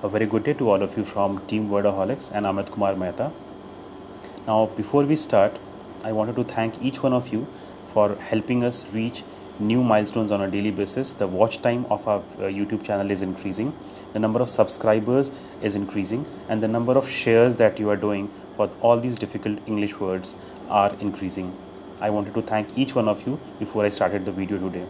A very good day to all of you from Team Wordaholics and Amit Kumar Mehta. Now, before we start, I wanted to thank each one of you for helping us reach new milestones on a daily basis. The watch time of our YouTube channel is increasing, the number of subscribers is increasing, and the number of shares that you are doing for all these difficult English words are increasing. I wanted to thank each one of you before I started the video today.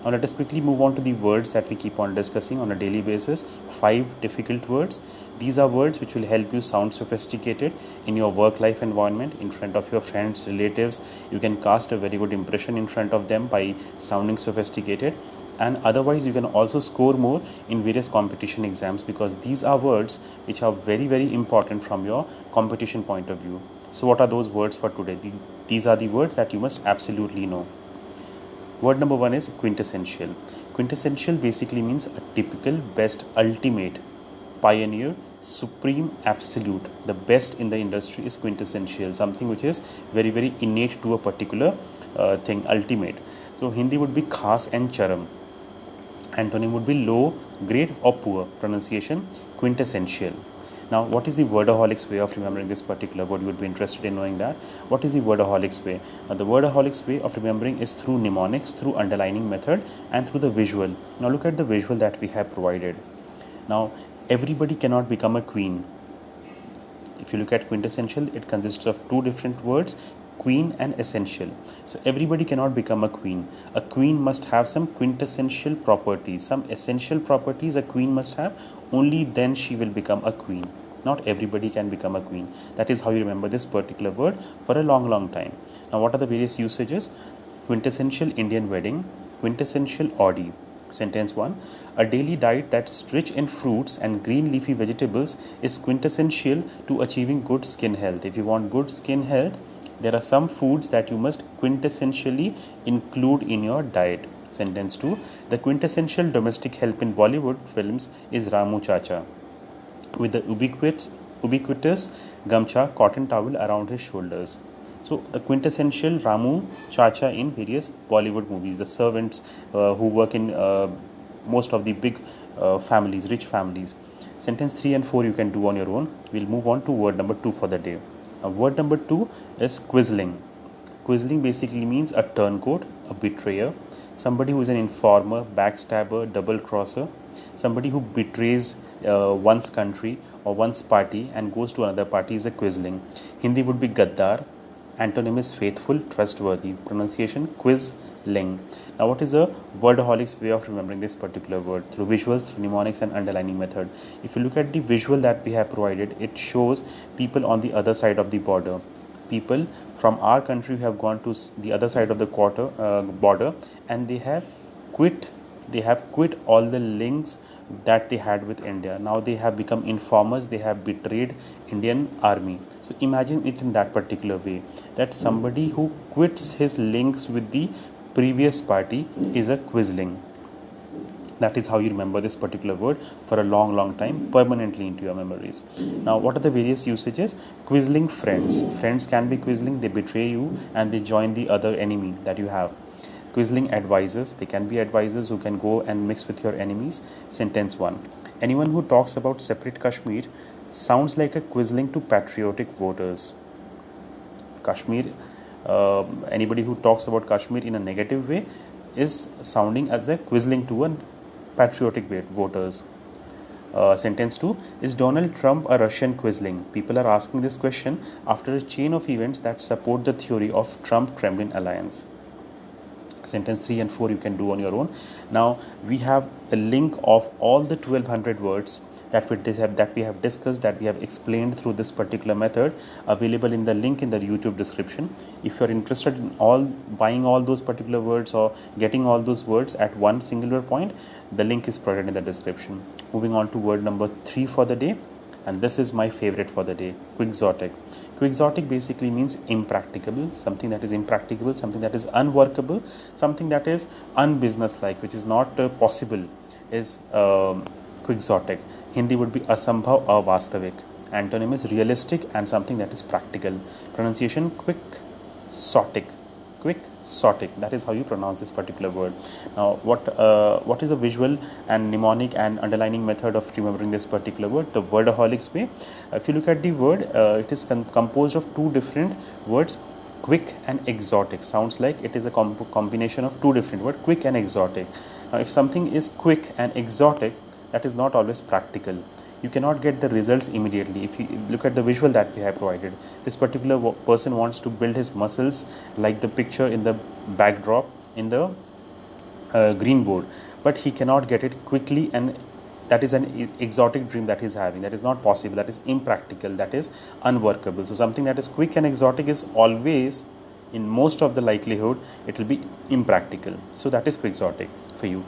Now let us quickly move on to the words that we keep on discussing on a daily basis. 5 difficult words. These are words which will help you sound sophisticated in your work life environment, in front of your friends, relatives. You can cast a very good impression in front of them by sounding sophisticated, and otherwise you can also score more in various competition exams, because these are words which are very important from your competition point of view. So what are those words for today? These are the words that you must absolutely know. Word number 1 is quintessential. Quintessential basically means a typical, best, ultimate, pioneer, supreme, absolute. The best in the industry is quintessential, something which is very innate to a particular thing, ultimate. So Hindi would be khas and charam. Antonym would be low, great or poor. Pronunciation quintessential. Now, what is the Wordaholics way of remembering this particular word? You would be interested in knowing that. What is the Wordaholics way? Now, the Wordaholics way of remembering is through mnemonics, through underlining method, and through the visual. Now, look at the visual that we have provided. Now, everybody cannot become a queen. If you look at quintessential, it consists of 2 different words, queen and essential. So everybody cannot become a queen. A queen must have some quintessential properties, some essential properties a queen must have. Only then she will become a queen. Not everybody can become a queen. That is how you remember this particular word for a long time. Now, what are the various usages? Quintessential Indian wedding, quintessential Audi. Sentence 1. A daily diet that's rich in fruits and green leafy vegetables is quintessential to achieving good skin health. If you want good skin health, there are some foods that you must quintessentially include in your diet. Sentence 2. The quintessential domestic help in Bollywood films is Ramu Chacha, with the ubiquitous gamcha cotton towel around his shoulders. So the quintessential Ramu Chacha in various Bollywood movies, the servants who work in most of the big families, rich families. Sentence 3 and 4 you can do on your own. We'll move on to word number 2 for the day. Now, word number 2 is quisling. Quisling basically means a turncoat, a betrayer, somebody who is an informer, backstabber, double crosser, somebody who betrays one's country or one's party and goes to another party is a quisling. Hindi would be gaddar. Antonym is faithful, trustworthy. Pronunciation quisling. Now, what is a Wordaholics way of remembering this particular word? Through visuals, through mnemonics and underlining method. If you look at the visual that we have provided, it shows people on the other side of the border. People from our country who have gone to the other side of the border, and they have quit all the links that they had with India. Now they have become informers, they have betrayed Indian army. So imagine it in that particular way, that somebody who quits his links with the previous party is a quisling. That is how you remember this particular word for a long time, permanently into your memories. Now, what are the various usages? Quisling friends. Friends can be quisling, they betray you and they join the other enemy that you have. Quisling advisors. They can be advisors who can go and mix with your enemies. Sentence 1. Anyone who talks about separate Kashmir sounds like a quisling to patriotic voters. Kashmir, anybody who talks about Kashmir in a negative way is sounding as a quisling to a patriotic voters. Sentence 2. Is Donald Trump a Russian quisling? People are asking this question after a chain of events that support the theory of Trump-Kremlin alliance. Sentence 3 and 4 you can do on your own. Now we have the link of all the 1200 words that we have discussed, that we have explained through this particular method, available in the link in the YouTube description. If you are interested in buying all those particular words or getting all those words at one singular point, the link is provided in the description. Moving on to word number 3 for the day, and this is my favorite for the day, quixotic. Quixotic basically means impracticable, something that is impracticable, something that is unworkable, something that is unbusinesslike, which is not possible, is quixotic. Hindi would be asambhav, avastavik. Antonym is realistic and something that is practical. Pronunciation quixotic. quixotic. That is how you pronounce this particular word. Now, what is a visual and mnemonic and underlining method of remembering this particular word? The Wordaholics way. If you look at the word, it is composed of two different words. Quick and exotic sounds like it is a combination of two different words, quick and exotic. Now, if something is quick and exotic, that is not always practical. You cannot get the results immediately. If you look at the visual that we have provided, this particular person wants to build his muscles like the picture in the backdrop in the green board, but he cannot get it quickly, and that is an exotic dream that he's having. That is not possible, that is impractical, that is unworkable. So something that is quick and exotic is always, in most of the likelihood, it will be impractical. So that is quixotic for you.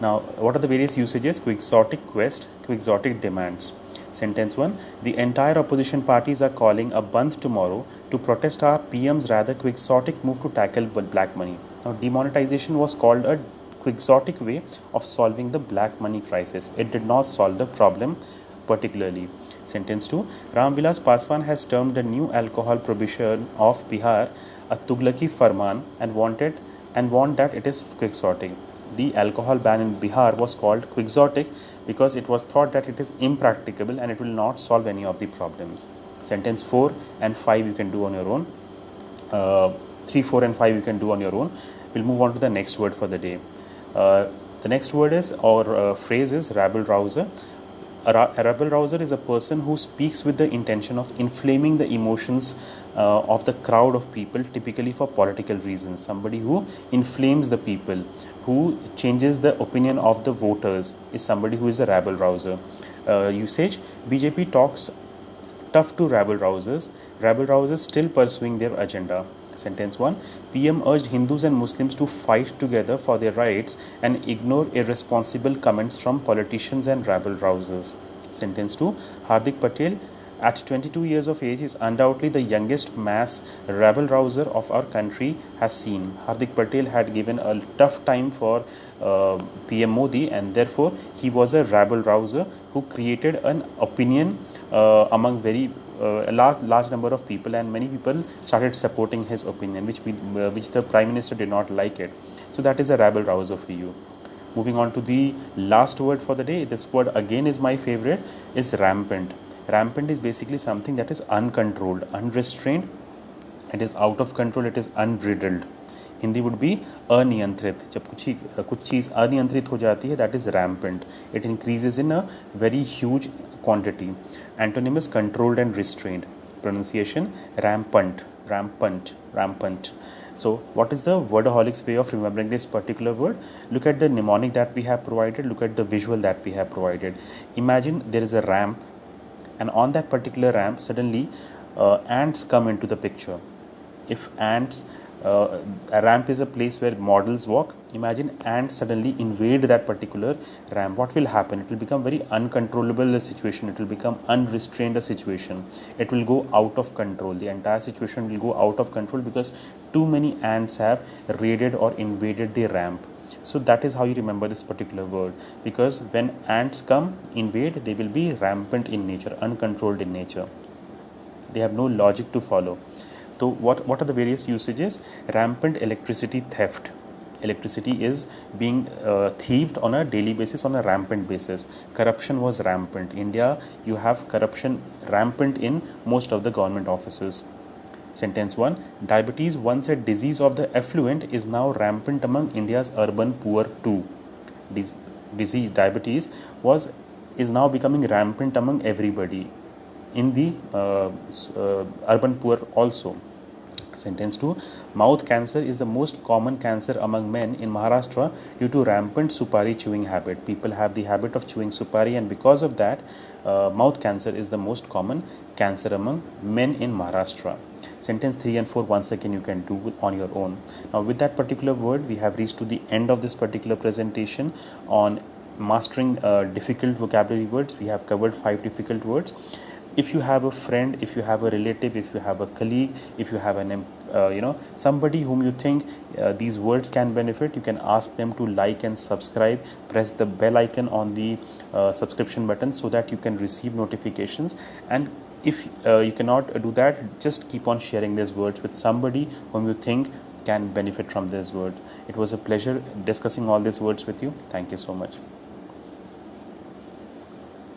Now, what are the various usages? Quixotic quest, quixotic demands. Sentence 1. The entire opposition parties are calling a bandh tomorrow to protest our PM's rather quixotic move to tackle black money. Now, demonetization was called a quixotic way of solving the black money crisis. It did not solve the problem particularly. Sentence 2. Ram Vilas Paswan has termed the new alcohol prohibition of Bihar a Tughlaki Farman and want that it is quixotic. The alcohol ban in Bihar was called quixotic because it was thought that it is impracticable and it will not solve any of the problems. Sentence 4 and 5 you can do on your own. 3, 4 and 5 you can do on your own. We'll move on to the next word for the day. The next word is phrase is rabble-rouser. A rabble-rouser is a person who speaks with the intention of inflaming the emotions of the crowd of people, typically for political reasons. Somebody who inflames the people, who changes the opinion of the voters, is somebody who is a rabble-rouser. Usage: BJP talks tough to rabble-rousers. Rabble-rousers still pursuing their agenda. Sentence 1. PM urged Hindus and Muslims to fight together for their rights and ignore irresponsible comments from politicians and rabble-rousers. Sentence 2. Hardik Patel, at 22 years of age, is undoubtedly the youngest mass rabble-rouser of our country has seen. Hardik Patel had given a tough time for PM Modi, and therefore he was a rabble-rouser who created an opinion among a large number of people, and many people started supporting his opinion, which the Prime Minister did not like it. So that is a rabble-rouser for you. Moving on to the last word for the day. This word again is my favorite, is rampant. Rampant is basically something that is uncontrolled, unrestrained. It is out of control, it is unbridled. Hindi would be अनियंत्रित. जब कुछ चीज़ अनियंत्रित हो जाती है, that is rampant. It increases in a very huge quantity. Antonym is controlled and restrained. Pronunciation: rampant, rampant, rampant. So what is the Wordaholics way of remembering this particular word? Look at the mnemonic that we have provided. Look at the visual that we have provided. Imagine there is a ramp, and on that particular ramp suddenly ants come into the picture. If ants a ramp is a place where models walk. Imagine ants suddenly invade that particular ramp. What will happen? It will become very uncontrollable a situation. It will become unrestrained a situation. It will go out of control. The entire situation will go out of control because too many ants have raided or invaded the ramp. So that is how you remember this particular word, because when ants come, invade, they will be rampant in nature, uncontrolled in nature. They have no logic to follow. So what are the various usages? Rampant electricity theft. Electricity is being thieved on a daily basis, on a rampant basis. Corruption was rampant. India, you have corruption rampant in most of the government offices. Sentence 1. Diabetes, once a disease of the affluent, is now rampant among India's urban poor too. Diabetes is now becoming rampant among everybody in the urban poor also. Sentence 2. Mouth cancer is the most common cancer among men in Maharashtra due to rampant supari chewing habit. People have the habit of chewing supari, and because of that, mouth cancer is the most common cancer among men in Maharashtra. Sentence 3 and 4 once again you can do on your own. Now with that particular word, we have reached to the end of this particular presentation on mastering difficult vocabulary words. We have covered 5 difficult words. If you have a friend, if you have a relative, if you have a colleague, if you have somebody whom you think these words can benefit, you can ask them to like and subscribe. Press the bell icon on the subscription button so that you can receive notifications. And if you cannot do that, just keep on sharing these words with somebody whom you think can benefit from these words. It was a pleasure discussing all these words with you. Thank you so much.